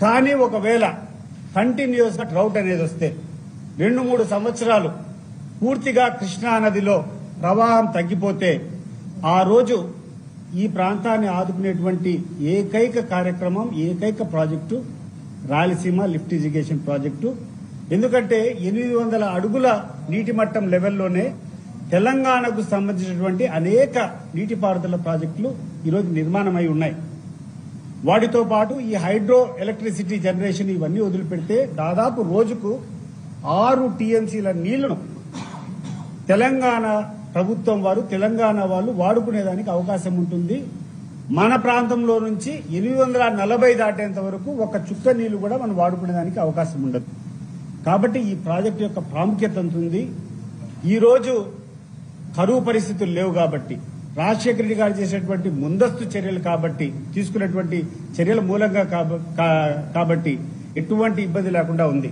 కానీ ఒకవేళ కంటిన్యూస్ గా డ్రౌట్ అనేది వస్తే 2-3 సంవత్సరాలు పూర్తిగా కృష్ణా నదిలో ప్రవాహం తగ్గిపోతే ఆ రోజు ఈ ప్రాంతాన్ని ఆదుకునేటువంటి ఏకైక కార్యక్రమం, ఏకైక project Rayalaseema lift irrigation project. ఎందుకంటే 800 అడుగుల నీటి మట్టం లెవెల్లోనే తెలంగాణకు సంబంధించినటువంటి అనేక నీటిపారుదల ప్రాజెక్టులు ఈరోజు నిర్మాణమై ఉన్నాయి. వాటితో పాటు ఈ హైడ్రో ఎలక్ట్రిసిటీ జనరేషన్ ఇవన్నీ వదిలిపెడితే దాదాపు రోజుకు 6 టీఎంసీల నీళ్లను తెలంగాణ ప్రభుత్వం వారు, తెలంగాణ వాళ్ళు వాడుకునేదానికి అవకాశం ఉంటుంది. మన ప్రాంతంలో నుంచి 840 దాటేంత వరకు ఒక చుక్క నీళ్లు కూడా మనం వాడుకునేదానికి అవకాశం ఉండదు. కాబట్టి ఈ ప్రాజెక్టు యొక్క ప్రాముఖ్యత ఉంటుంది. ఈ రోజు కరువు పరిస్థితులు లేవు కాబట్టి, రాజశేఖర రెడ్డి గారు చేసేటువంటి ముందస్తు చర్యలు కాబట్టి, తీసుకున్నటువంటి చర్యల మూలంగా కాబట్టి ఎటువంటి ఇబ్బంది లేకుండా ఉంది.